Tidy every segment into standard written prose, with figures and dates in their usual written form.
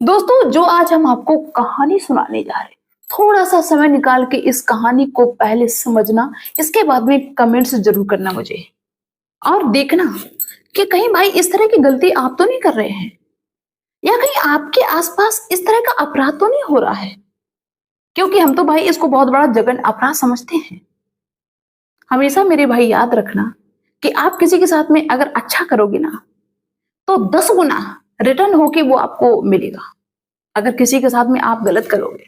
दोस्तों, जो आज हम आपको कहानी सुनाने जा रहे हैं, थोड़ा सा समय निकाल के इस कहानी को पहले समझना, इसके बाद में कमेंट्स जरूर करना मुझे। और देखना कि कहीं भाई इस तरह की गलती आप तो नहीं कर रहे हैं, या कहीं आपके आसपास इस तरह का अपराध तो नहीं हो रहा है। क्योंकि हम तो भाई इसको बहुत बड़ा जघन्य अपराध समझते हैं। हमेशा मेरे भाई याद रखना कि आप किसी के साथ में अगर अच्छा करोगे ना, तो 10 गुना रिटर्न होके वो आपको मिलेगा। अगर किसी के साथ में आप गलत करोगे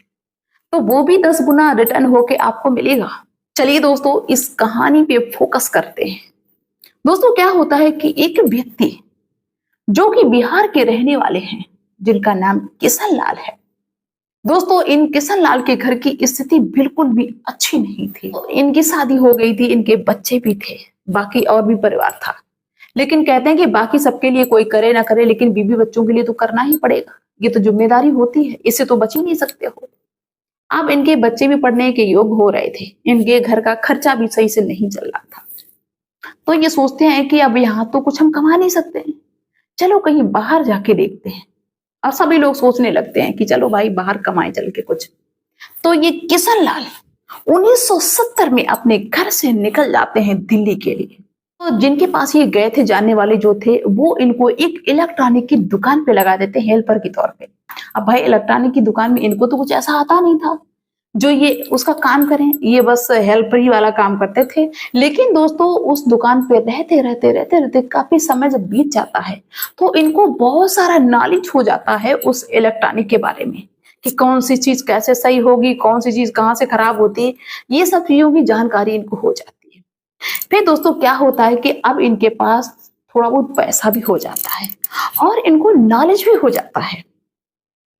तो वो भी 10 गुना रिटर्न होके आपको मिलेगा। चलिए दोस्तों, इस कहानी पे फोकस करते हैं। दोस्तों, क्या होता है कि एक व्यक्ति जो कि बिहार के रहने वाले हैं, जिनका नाम किशन लाल है। दोस्तों, इन किशन लाल के घर की स्थिति बिल्कुल भी अच्छी नहीं थी। इनकी शादी हो गई थी, इनके बच्चे भी थे, बाकी और भी परिवार था। लेकिन कहते हैं कि बाकी सबके लिए कोई करे ना करे, लेकिन बीवी बच्चों के लिए तो करना ही पड़ेगा। ये तो जिम्मेदारी होती है, इससे तो बच ही नहीं सकते हो। अब इनके बच्चे भी पढ़ने के योग्य हो रहे थे, इनके घर का खर्चा भी सही से नहीं चल रहा था। तो ये सोचते हैं कि अब यहाँ तो कुछ हम कमा नहीं सकते हैं, चलो कहीं बाहर जाके देखते हैं। और सभी लोग सोचने लगते हैं कि चलो भाई बाहर कमाए चल के कुछ। तो ये किशन लाल 1970 में अपने घर से निकल जाते हैं दिल्ली के लिए। तो जिनके पास ये गए थे, जानने वाले जो थे, वो इनको एक इलेक्ट्रॉनिक की दुकान पे लगा देते हेल्पर के तौर पे। अब भाई इलेक्ट्रॉनिक की दुकान में इनको तो कुछ ऐसा आता नहीं था जो ये उसका काम करें, ये बस हेल्पर ही वाला काम करते थे। लेकिन दोस्तों, उस दुकान पे रहते रहते काफी समय जब बीत जाता है, तो इनको बहुत सारा नॉलेज हो जाता है उस इलेक्ट्रॉनिक के बारे में कि कौन सी चीज कैसे सही होगी, कौन सी चीज कहाँ से खराब होती है। ये सब चीजों की जानकारी इनको हो जाती है। फिर दोस्तों, क्या होता है कि अब इनके पास थोड़ा बहुत पैसा भी हो जाता है और इनको नॉलेज भी हो जाता है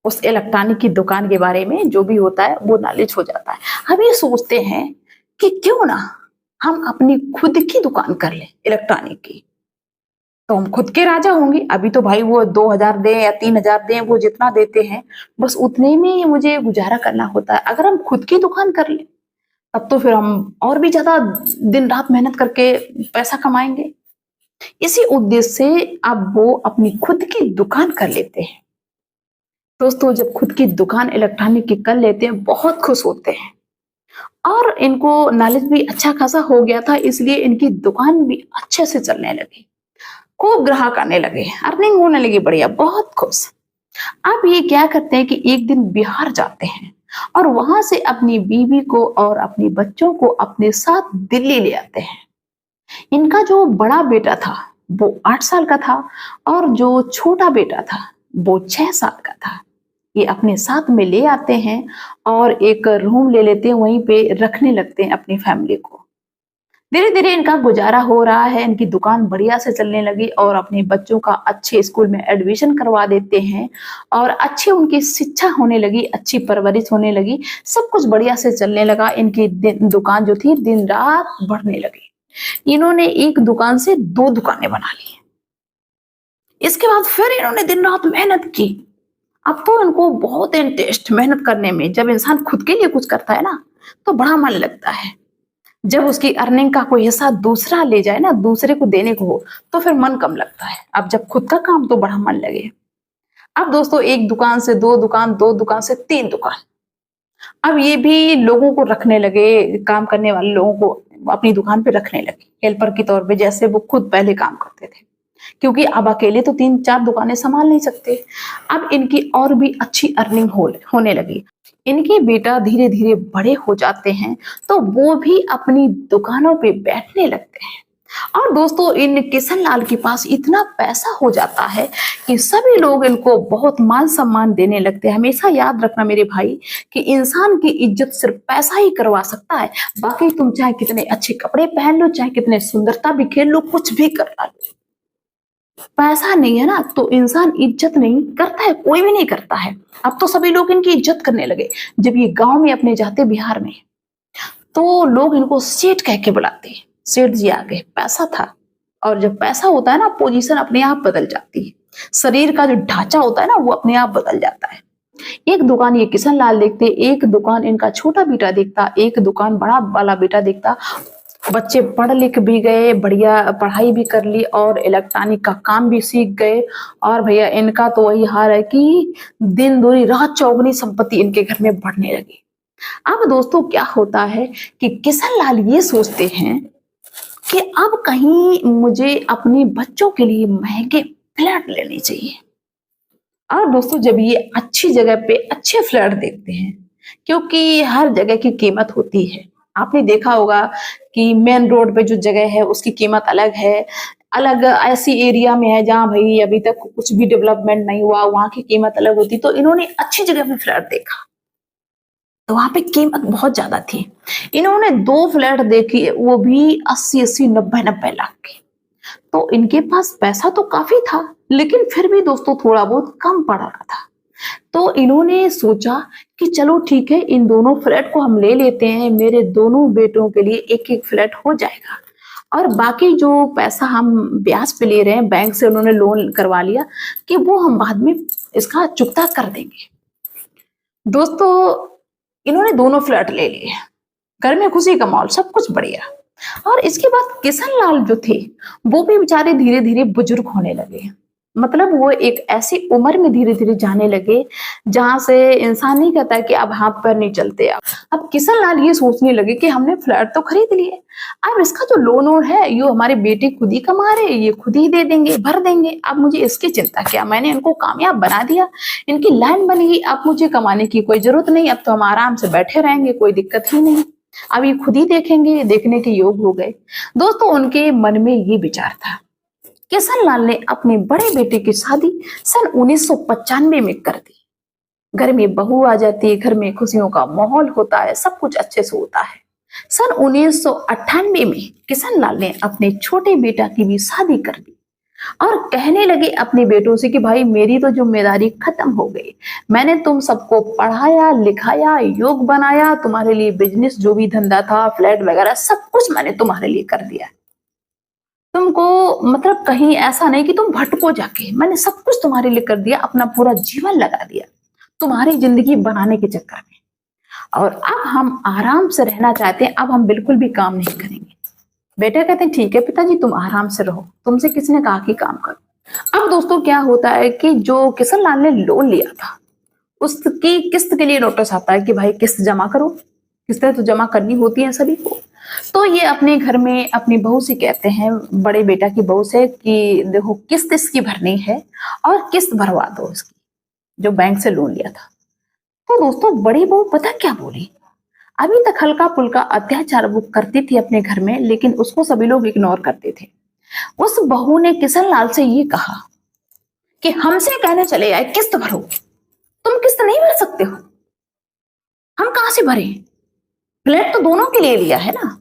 उस इलेक्ट्रॉनिक की दुकान के बारे में। जो भी होता है वो नॉलेज हो जाता है। हम ये सोचते हैं कि क्यों ना हम अपनी खुद की दुकान कर लें इलेक्ट्रॉनिक की, तो हम खुद के राजा होंगे। अभी तो भाई वो 2000 दें या 3000 दें, वो जितना देते हैं बस उतने में मुझे गुजारा करना होता है। अगर हम खुद की दुकान कर लें तब तो फिर हम और भी ज्यादा दिन रात मेहनत करके पैसा कमाएंगे। इसी उद्देश्य से अब वो अपनी खुद की दुकान कर लेते हैं। दोस्तों, जब खुद की दुकान इलेक्ट्रॉनिक की कर लेते हैं, बहुत खुश होते हैं। और इनको नॉलेज भी अच्छा खासा हो गया था, इसलिए इनकी दुकान भी अच्छे से चलने लगी, खूब ग्राहक आने लगे, अर्निंग होने लगी बढ़िया, बहुत खुश। अब ये क्या करते हैं कि एक दिन बिहार जाते हैं और वहां से अपनी बीवी को और अपने बच्चों को अपने साथ दिल्ली ले आते हैं। इनका जो बड़ा बेटा था वो 8 साल का था और जो छोटा बेटा था वो 6 साल का था। ये अपने साथ में ले आते हैं और एक रूम ले लेते हैं, वहीं पे रखने लगते हैं अपनी फैमिली को। धीरे धीरे इनका गुजारा हो रहा है, इनकी दुकान बढ़िया से चलने लगी और अपने बच्चों का अच्छे स्कूल में एडमिशन करवा देते हैं और अच्छी उनकी शिक्षा होने लगी, अच्छी परवरिश होने लगी, सब कुछ बढ़िया से चलने लगा। इनकी दुकान जो थी दिन रात बढ़ने लगी। इन्होंने एक दुकान से 2 दुकानें बना ली। इसके बाद फिर इन्होंने दिन रात मेहनत की। अब तो इनको बहुत इंटरेस्ट मेहनत करने में। जब इंसान खुद के लिए कुछ करता है ना, तो बड़ा मन लगता है। जब उसकी अर्निंग का कोई हिस्सा दूसरा ले जाए ना, दूसरे को देने को हो, तो फिर मन कम लगता है। अब जब खुद का काम, तो बड़ा मन लगे। अब दोस्तों, एक दुकान से 2 दुकान, 2 दुकान से 3 दुकान। अब ये भी लोगों को रखने लगे, काम करने वाले लोगों को अपनी दुकान पे रखने लगे हेल्पर के तौर पे, जैसे वो खुद पहले काम करते थे। क्योंकि अब अकेले तो 3-4 दुकानें संभाल नहीं सकते। अब इनकी और भी अच्छी अर्निंग होने लगी। इनके बेटा धीरे धीरे बड़े हो जाते हैं, तो वो भी अपनी दुकानों पे बैठने लगते हैं। और दोस्तों, इन किशन लाल के पास इतना पैसा हो जाता है कि सभी लोग इनको बहुत मान सम्मान देने लगते हैं। हमेशा याद रखना मेरे भाई कि इंसान की इज्जत सिर्फ पैसा ही करवा सकता है। बाकी तुम चाहे कितने अच्छे कपड़े पहन लो, चाहे कितने सुंदरता भी खेल लो, कुछ भी कर लो, पैसा नहीं है ना तो इंसान इज्जत नहीं करता है, कोई भी नहीं करता है। अब तो सभी लोग इनकी इज्जत करने लगे। जब ये गांव में अपने जाते बिहार में, तो लोग इनको सेठ कह के बुलाते हैं। सेठ जी आ गए, पैसा था। और जब पैसा होता है ना, पोजीशन अपने आप बदल जाती है। शरीर का जो ढांचा होता है ना, वो अपने आप बदल जाता है। एक दुकान ये किशन लाल देखते, एक दुकान इनका छोटा बेटा देखता, एक दुकान बड़ा वाला बेटा देखता। बच्चे पढ़ लिख भी गए, बढ़िया पढ़ाई भी कर ली और इलेक्ट्रॉनिक का काम भी सीख गए। और भैया इनका तो वही हाल है कि दिन दूनी रात चौगुनी संपत्ति इनके घर में बढ़ने लगी। अब दोस्तों क्या होता है कि किशन लाल ये सोचते हैं कि अब कहीं मुझे अपने बच्चों के लिए महंगे फ्लैट लेने चाहिए। और दोस्तों जब ये अच्छी जगह पे अच्छे फ्लैट देखते हैं, क्योंकि हर जगह की कीमत होती है। आपने देखा होगा कि मेन रोड पे जो जगह है उसकी कीमत अलग है, अलग ऐसी एरिया में है जहाँ भाई अभी तक कुछ भी डेवलपमेंट नहीं हुआ, वहां की कीमत अलग होती। तो इन्होंने अच्छी जगह पे फ्लैट देखा तो वहां पे कीमत बहुत ज्यादा थी। इन्होंने 2 फ्लैट देखी, वो भी 80-80, 90-90 लाख के। तो इनके पास पैसा तो काफी था, लेकिन फिर भी दोस्तों थोड़ा बहुत कम पड़ रहा था। तो इन्होंने सोचा कि चलो ठीक है, इन दोनों फ्लैट को हम ले लेते हैं, मेरे दोनों बेटों के लिए एक एक फ्लैट हो जाएगा। और बाकी जो पैसा हम ब्याज पे ले रहे हैं, बैंक से उन्होंने लोन करवा लिया कि वो हम बाद में इसका चुकता कर देंगे। दोस्तों इन्होंने दोनों फ्लैट ले लिए, घर में खुशी का माहौल, सब कुछ बढ़िया। और इसके बाद किशन लाल जो थे वो भी बेचारे धीरे धीरे बुजुर्ग होने लगे। मतलब वो एक ऐसी उम्र में धीरे धीरे जाने लगे जहां से इंसान नहीं कहता कि अब हाथ पैर नहीं चलते। अब किशन लाल ये सोचने लगे कि हमने फ्लैट तो खरीद लिए, अब इसका जो लोन वोन है ये हमारे बेटे खुद ही कमा रहे, ये खुद ही दे देंगे, भर देंगे। अब मुझे इसकी चिंता क्या, मैंने इनको कामयाब बना दिया, इनकी लाइन बन गई, अब मुझे कमाने की कोई जरूरत नहीं, अब तो हम आराम से बैठे रहेंगे, कोई दिक्कत ही नहीं, अब ये खुद ही देखेंगे, देखने के योग हो गए। दोस्तों उनके मन में ये विचार था। किशन लाल ने अपने बड़े बेटे की शादी सन 1995 में कर दी। घर में बहू आ जाती है, घर में खुशियों का माहौल होता है, सब कुछ अच्छे से होता है। सन 1998 में किशन लाल ने अपने छोटे बेटा की भी शादी कर दी और कहने लगे अपने बेटों से कि भाई मेरी तो जिम्मेदारी खत्म हो गई, मैंने तुम सबको पढ़ाया लिखाया, योग बनाया, तुम्हारे लिए बिजनेस जो भी धंधा था, फ्लैट वगैरह सब कुछ मैंने तुम्हारे लिए कर दिया। तुमको मतलब कहीं ऐसा नहीं कि तुम भटको जाके, मैंने सब कुछ तुम्हारे लिए कर दिया, अपना पूरा जीवन लगा दिया तुम्हारी जिंदगी बनाने के चक्कर में। और अब हम आराम से रहना चाहते हैं, अब हम बिल्कुल भी काम नहीं करेंगे। बेटा कहते हैं ठीक है पिताजी तुम आराम से रहो, तुमसे किसने कहा कि काम करो। अब दोस्तों क्या होता है कि जो किशन लाल ने लोन लिया था उसकी किस्त के लिए नोटिस आता है कि भाई किस्त जमा करो, किस्तें तो जमा करनी होती है सभी को। तो ये अपने घर में अपनी बहू से कहते हैं, बड़े बेटा की बहू से, कि देखो किस्त इसकी भरनी है और किस्त भरवा दो इसकी, जो बैंक से लोन लिया था। तो दोस्तों बड़ी बहू पता क्या बोली, अभी तक हल्का फुल्का अत्याचार वो करती थी अपने घर में, लेकिन उसको सभी लोग इग्नोर करते थे। उस बहू ने किशन लाल से ये कहा कि हमसे कहने चले आए किस्त भरो, तुम किस्त नहीं भर सकते हो, हम कहां से भरें, फ्लैट तो दोनों के लिए लिया है ना,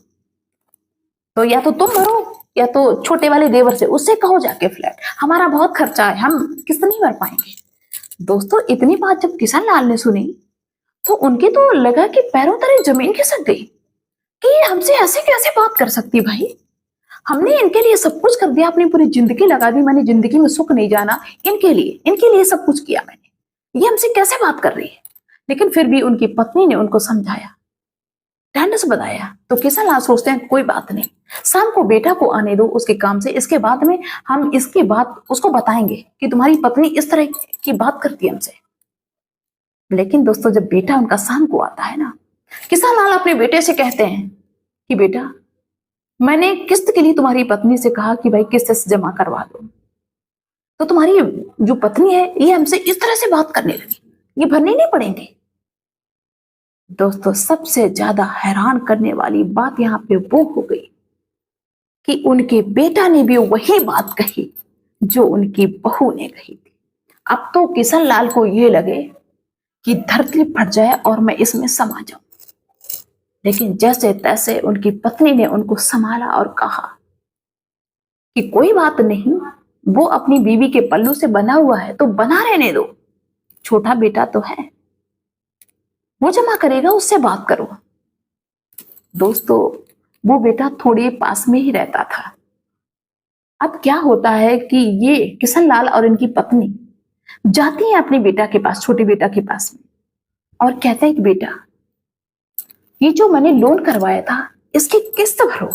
तो या तो तुम भरो या तो छोटे वाले देवर से उससे कहो जाके फ्लैट, हमारा बहुत खर्चा है, हम किस्त नहीं भर पाएंगे। दोस्तों इतनी बात जब किशन लाल ने सुनी तो उनके तो लगा कि पैरों तले जमीन खिसक गई कि ये हमसे ऐसे कैसे बात कर सकती भाई, हमने इनके लिए सब कुछ कर दिया, अपनी पूरी जिंदगी लगा दी, मैंने जिंदगी में सुख नहीं जाना, इनके लिए सब कुछ किया मैंने, ये हमसे कैसे बात कर रही है। लेकिन फिर भी उनकी पत्नी ने उनको समझाया, ढंग बताया। तो किशन लाल सोचते हैं कोई बात नहीं, शाम को बेटा को आने दो उसके काम से, इसके बाद में हम इसके बाद उसको बताएंगे कि तुम्हारी पत्नी इस तरह की बात करती है हमसे। लेकिन दोस्तों जब बेटा उनका शाम को आता है ना, किशन लाल अपने बेटे से कहते हैं कि बेटा मैंने किस्त के लिए तुम्हारी पत्नी से कहा कि भाई किस्त जमा करवा दो, तो तुम्हारी जो पत्नी है ये हमसे इस तरह से बात करने लगी, ये भरने नहीं पड़ेंगे। दोस्तों सबसे ज्यादा हैरान करने वाली बात यहाँ पे वो हो गई कि उनके बेटा ने भी वही बात कही जो उनकी बहू ने कही थी। अब तो किशन लाल को ये लगे कि धरती फट जाए और मैं इसमें समा जाऊं, लेकिन जैसे तैसे उनकी पत्नी ने उनको संभाला और कहा कि कोई बात नहीं, वो अपनी बीवी के पल्लू से बना हुआ है तो बना रहने दो, छोटा बेटा तो है, वो जमा करेगा, उससे बात करो। दोस्तों वो बेटा थोड़े पास में ही रहता था। अब क्या होता है कि ये किशन लाल और इनकी पत्नी जाती है अपने बेटा के पास, छोटे बेटा के पास में, और कहते हैं कि बेटा ये जो मैंने लोन करवाया था इसकी किस्त भरो,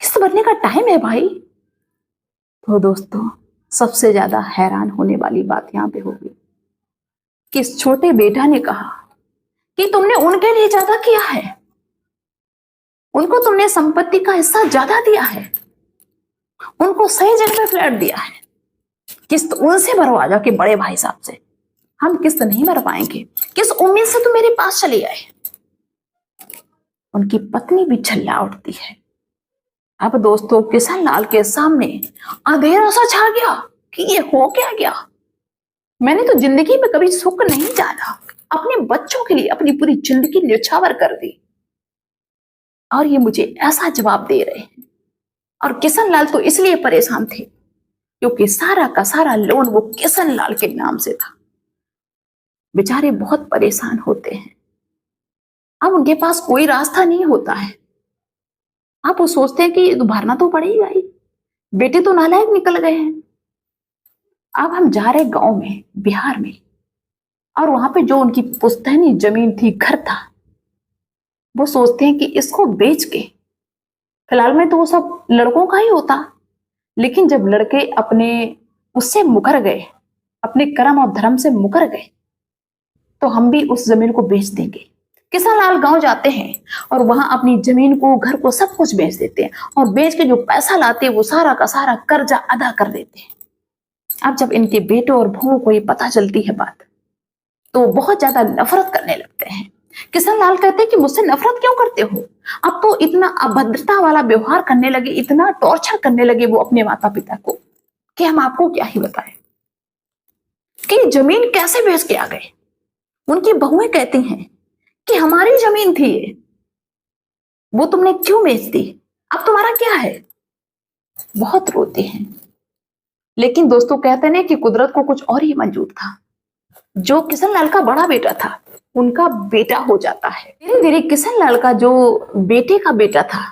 किस्त भरने का टाइम है भाई। तो दोस्तों, सबसे ज्यादा हैरान होने वाली बात यहाँ पे होगी कि इस छोटे बेटा ने कहा कि तुमने उनके लिए ज्यादा किया है, उनको तुमने संपत्ति का हिस्सा ज्यादा दिया है, उनको सही जगह पे फ्लैट दिया है, किस्त उनसे भरवा जाके बड़े भाई साहब से। हम किस्त नहीं भर पाएंगे, किस उम्मीद से तुम मेरे पास चले आए। उनकी पत्नी भी चिल्ला उठती है। अब दोस्तों, किशन लाल के सामने अंधेरा सा छा गया कि ये हो क्या गया। मैंने तो जिंदगी में कभी सुख नहीं जाना, अपने बच्चों के लिए अपनी पूरी जिंदगी न्यौछावर कर दी और ये मुझे ऐसा जवाब दे रहे हैं। और किशन लाल तो इसलिए परेशान थे क्योंकि सारा का सारा लोन वो किशन लाल के नाम से था। बेचारे बहुत परेशान होते हैं। अब उनके पास कोई रास्ता नहीं होता है। आप वो सोचते हैं कि भरना तो पड़ेगा ही, बेटे तो नालायक निकल गए हैं। अब हम जा रहे गांव में, बिहार में, और वहां पे जो उनकी पुश्तैनी जमीन थी, घर था, वो सोचते हैं कि इसको बेच के, फिलहाल में तो वो सब लड़कों का ही होता, लेकिन जब लड़के अपने उससे मुकर गए, अपने कर्म और धर्म से मुकर गए, तो हम भी उस जमीन को बेच देंगे। किशन लाल गांव जाते हैं और वहां अपनी जमीन को, घर को, सब कुछ बेच देते हैं और बेच के जो पैसा लाते हैं वो सारा का सारा कर्जा अदा कर देते हैं। अब जब इनके बेटों और बहुओं को ये पता चलती है बात, तो बहुत ज्यादा नफरत करने लगते हैं। किशन लाल कहते हैं कि मुझसे नफरत क्यों करते हो? अब तो इतना अभद्रता वाला व्यवहार करने लगे, इतना टॉर्चर करने लगे वो अपने माता पिता को कि हम आपको क्या ही बताएं कि जमीन कैसे बेच के आ गए। उनकी बहुएं कहती हैं कि हमारी जमीन थी ये, वो तुमने क्यों बेच दी, अब तुम्हारा क्या है। बहुत रोते हैं। लेकिन दोस्तों, कहते हैं कि कुदरत को कुछ और ही मंजूर था। जो किशन लाल का बड़ा बेटा था, उनका बेटा हो जाता है। धीरे धीरे किशन लाल का जो बेटे का बेटा था,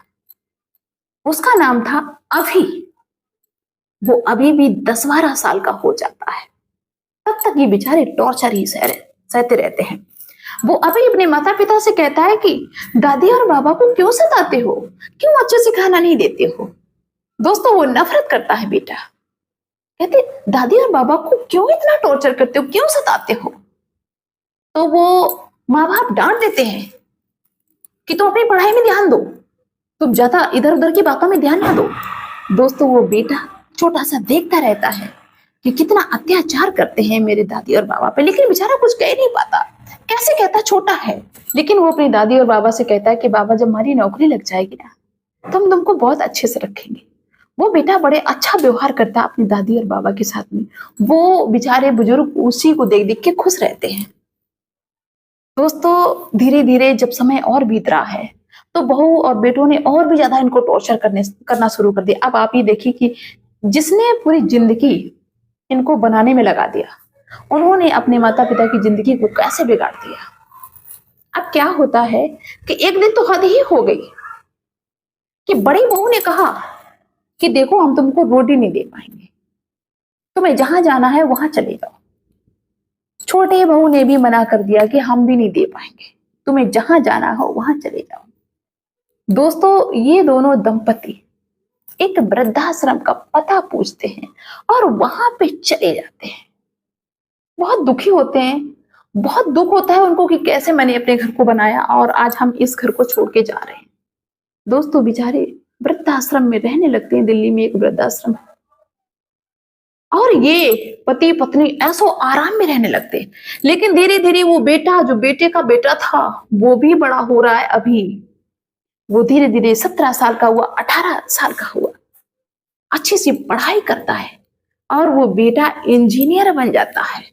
उसका नाम था अभी। वो अभी भी 10-12 साल का हो जाता है। तब तक ये बेचारे टॉर्चर ही सहते रहते हैं। वो अभी अपने माता पिता से कहता है कि दादी और बाबा को क्यों सताते हो, क्यों अच्छे से खाना नहीं देते हो। दोस्तों, वो नफरत करता है बेटा। कहते, दादी और बाबा को क्यों इतना टॉर्चर करते हो, क्यों सताते हो। तो वो माँ बाप डांट देते हैं कि तुम अपनी पढ़ाई में ध्यान दो, तुम ज्यादा इधर उधर की बातों में ध्यान ना दो। दोस्तों, वो बेटा छोटा सा देखता रहता है कि कितना अत्याचार करते हैं मेरे दादी और बाबा पे, लेकिन बेचारा कुछ कह नहीं पाता। कैसे कहता, छोटा है, लेकिन वो अपनी दादी और बाबा से कहता है कि बाबा, जब हमारी नौकरी लग जाएगी ना, तो हम तुमको बहुत अच्छे से रखेंगे। वो बेटा बड़े अच्छा व्यवहार करता है अपनी दादी और बाबा के साथ में। वो बेचारे बुजुर्ग उसी को देख देख के खुश रहते हैं। दोस्तों, धीरे धीरे जब समय और बीत रहा है, तो बहू और बेटों ने और भी ज्यादा इनको टॉर्चर करना शुरू कर दिया। अब आप ये देखिए कि जिसने पूरी जिंदगी इनको बनाने में लगा दिया, उन्होंने अपने माता पिता की जिंदगी को कैसे बिगाड़ दिया। अब क्या होता है कि एक दिन तो हद ही हो गई कि बड़ी बहू ने कहा कि देखो, हम तुमको रोटी नहीं दे पाएंगे, तुम्हें जहां जाना है वहां चले जाओ। छोटे बहू ने भी मना कर दिया कि हम भी नहीं दे पाएंगे, तुम्हें जहां जाना हो वहां चले जाओ। दोस्तों, ये दोनों दंपति एक वृद्धाश्रम का पता पूछते हैं और वहां पे चले जाते हैं। बहुत दुखी होते हैं, बहुत दुख होता है उनको कि कैसे मैंने अपने घर को बनाया और आज हम इस घर को छोड़ के जा रहे हैं। दोस्तों, बेचारे वृद्धाश्रम में रहने लगते हैं। दिल्ली में एक वृद्धाश्रम है और ये पति पत्नी ऐसो आराम में रहने लगते हैं। लेकिन धीरे धीरे वो बेटा, जो बेटे का बेटा था, वो भी बड़ा हो रहा है। अभी वो धीरे धीरे 17 साल का हुआ, 18 साल का हुआ, अच्छी सी पढ़ाई करता है और वो बेटा इंजीनियर बन जाता है।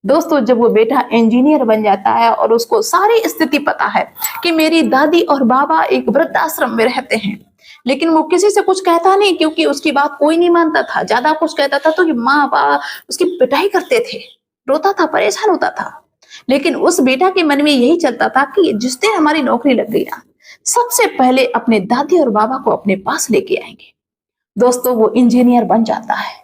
दोस्तों, जब वो बेटा इंजीनियर बन जाता है और उसको सारी स्थिति पता है कि मेरी दादी और बाबा एक वृद्धाश्रम में रहते हैं, लेकिन वो किसी से कुछ कहता नहीं क्योंकि उसकी बात कोई नहीं मानता था। ज्यादा कुछ कहता था तो माँ बाप उसकी पिटाई करते थे, रोता था, परेशान होता था। लेकिन उस बेटा के मन में यही चलता था कि जिस दिन हमारी नौकरी लग गई ना, सबसे पहले अपने दादी और बाबा को अपने पास लेके आएंगे। दोस्तों, वो इंजीनियर बन जाता है।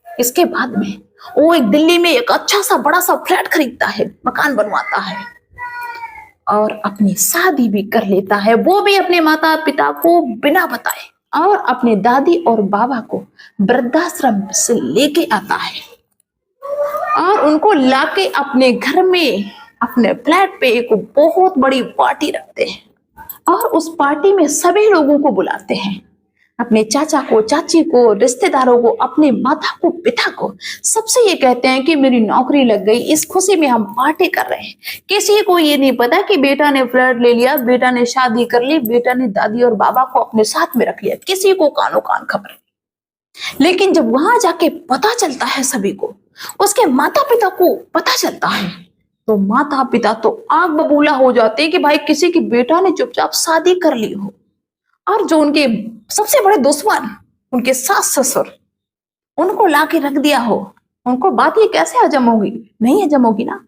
इसके बाद में वो एक दिल्ली में एक अच्छा सा बड़ा सा फ्लैट खरीदता है, मकान बनवाता है और अपनी शादी भी कर लेता है, वो भी अपने माता पिता को बिना बताए और अपने दादी और बाबा को वृद्धाश्रम से लेके आता है और उनको लाके अपने घर में, अपने फ्लैट पे एक बहुत बड़ी पार्टी रखते हैं और उस पार्टी में सभी लोगों को बुलाते हैं, अपने चाचा को, चाची को, रिश्तेदारों को, अपने माता को, पिता को, सबसे ये कहते हैं कि मेरी नौकरी लग गई, इस खुशी में हम पार्टी कर रहे हैं। किसी को ये नहीं पता कि बेटा ने फ्लैट ले लिया, बेटा ने शादी कर ली, बेटा ने दादी और बाबा को अपने साथ में रख लिया, किसी को कानो कान खबर नहीं। लेकिन जब वहां जाके पता चलता है सभी को, उसके माता पिता को पता चलता है, तो माता पिता तो आग बबूला हो जाते हैं कि भाई किसी की बेटा ने चुपचाप शादी कर ली हो और जो उनके सबसे बड़े दुश्मन, उनके सास ससुर, उनको लाके रख दिया हो, उनको बात ये कैसे हजम होगी? नहीं हजम होगी ना।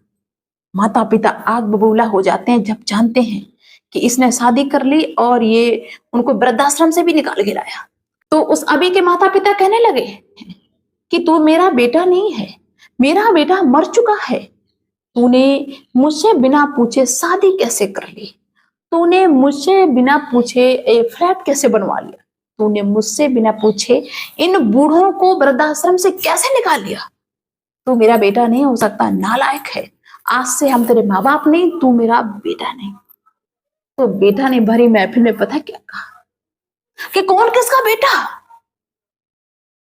माता पिता आग बबूला हो जाते हैं जब जानते हैं कि इसने शादी कर ली और ये उनको वृद्धाश्रम से भी निकाल के लाया। तो उस अभी के माता पिता कहने लगे कि तू मेरा बेटा नहीं है, मेरा बेटा मर चुका है, तूने मुझसे बिना पूछे शादी कैसे कर ली, तूने मुझसे बिना पूछे ये फ्लैट कैसे बनवा लिया, तूने मुझसे बिना पूछे इन बूढ़ों को वृद्धाश्रम से कैसे निकाल लिया, तू मेरा बेटा नहीं हो सकता, नालायक है, आज से हम तेरे माँ बाप नहीं, तू मेरा बेटा नहीं। तो बेटा ने भरी महफिल में पता क्या कहा कि कौन किसका बेटा,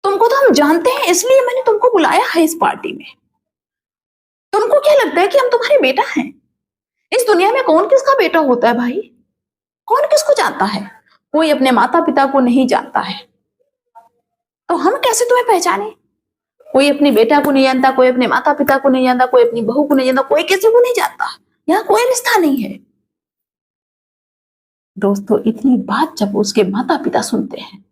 तुमको तो हम जानते हैं, इसलिए मैंने तुमको बुलाया है इस पार्टी में। तुमको क्या लगता है कि हम तुम्हारे बेटा हैं? इस दुनिया में कौन किसका बेटा होता है भाई? कौन किसको जानता है? कोई अपने माता पिता को नहीं जानता है, तो हम कैसे तुम्हें पहचाने? कोई अपने बेटा को नहीं जानता, कोई अपने माता पिता को नहीं जानता, कोई अपनी बहू को नहीं जानता, कोई किसी को नहीं जानता, यहाँ कोई रिश्ता नहीं है। दोस्तों, इतनी बात जब उसके माता पिता सुनते हैं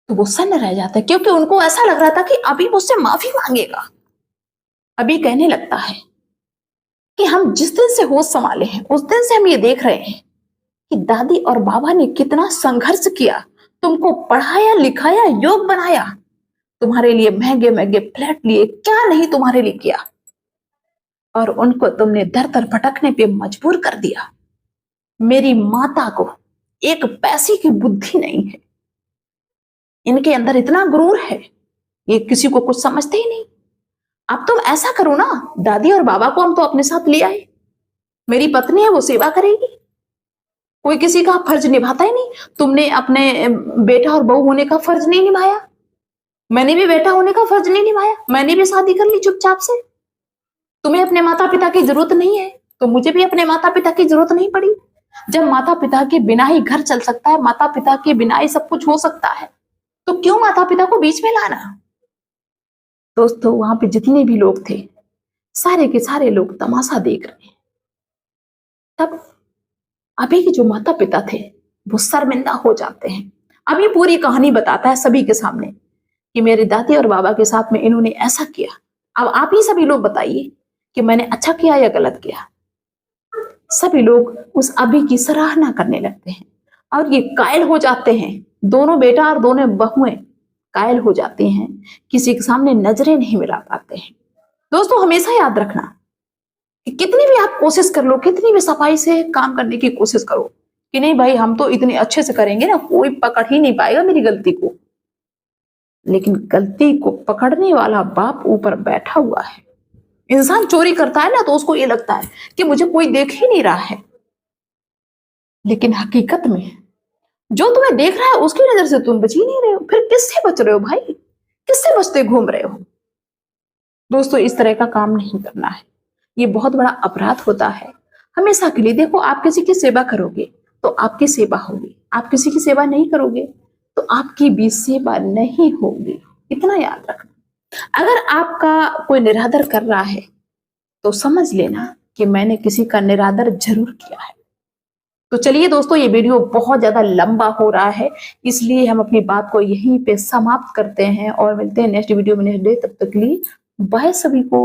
तो वो सन्न रह जाता है, क्योंकि उनको ऐसा लग रहा था कि अभी मुझसे माफी मांगेगा। अभी कहने लगता है कि हम जिस दिन से होश संभाले हैं उस दिन से हम ये देख रहे हैं कि दादी और बाबा ने कितना संघर्ष किया, तुमको पढ़ाया लिखाया, योग बनाया, तुम्हारे लिए महंगे महंगे फ्लैट लिए, क्या नहीं तुम्हारे लिए किया, और उनको तुमने दर दर भटकने पे मजबूर कर दिया। मेरी माता को एक पैसे की बुद्धि नहीं है, इनके अंदर इतना गुरूर है, ये किसी को कुछ समझते ही नहीं। अब तुम ऐसा करो ना, दादी और बाबा को हम तो अपने साथ ले आए, मेरी पत्नी है वो सेवा करेगी, कोई किसी का फर्ज निभाता ही नहीं। तुमने अपने बेटा और बहू होने का फर्ज नहीं निभाया, मैंने भी बेटा होने का फर्ज नहीं निभाया, मैंने भी शादी कर ली चुपचाप से। तुम्हें अपने माता पिता की जरूरत नहीं है तो मुझे भी अपने माता पिता की जरूरत नहीं पड़ी। जब माता पिता के बिना ही घर चल सकता है, माता पिता के बिना ही सब कुछ हो सकता है, तो क्यों माता पिता को बीच में लाना? दोस्तों, वहां पे जितने भी लोग थे सारे के सारे लोग तमाशा देख रहे हैं। तब अभी के जो माता पिता थे वो शर्मिंदा हो जाते हैं। अभी पूरी कहानी बताता है सभी के सामने कि मेरे दादी और बाबा के साथ में इन्होंने ऐसा किया, अब आप ही सभी लोग बताइए कि मैंने अच्छा किया या गलत किया। सभी लोग उस अभी की सराहना करने लगते हैं और ये कायल हो जाते हैं, दोनों बेटा और दोनों बहुएं कायल हो जाते हैं, किसी के सामने नजरें नहीं मिला पाते हैं। दोस्तों, हमेशा याद रखना कि कितनी भी आप कोशिश कर लो, कितनी भी सफाई से काम करने की कोशिश करो कि नहीं भाई हम तो इतने अच्छे से करेंगे ना, कोई पकड़ ही नहीं पाएगा मेरी गलती को, लेकिन गलती को पकड़ने वाला बाप ऊपर बैठा हुआ है। इंसान चोरी करता है ना तो उसको ये लगता है कि मुझे कोई देख ही नहीं रहा है, लेकिन हकीकत में जो तुम्हें देख रहा है उसकी नजर से तुम बच ही नहीं रहे हो। फिर किससे बच रहे हो भाई? किससे बचते घूम रहे हो? दोस्तों, इस तरह का काम नहीं करना है, ये बहुत बड़ा अपराध होता है। हमेशा के लिए देखो, आप किसी की सेवा करोगे तो आपकी सेवा होगी, आप किसी की सेवा नहीं करोगे तो आपकी भी सेवा नहीं होगी, इतना याद रखना। अगर आपका कोई निरादर कर रहा है तो समझ लेना कि मैंने किसी का निरादर जरूर किया है। तो चलिए दोस्तों, ये वीडियो बहुत ज्यादा लंबा हो रहा है, इसलिए हम अपनी बात को यहीं पे समाप्त करते हैं और मिलते हैं नेक्स्ट वीडियो में नेक्स्ट डे। तब तक के लिए बाय सभी को।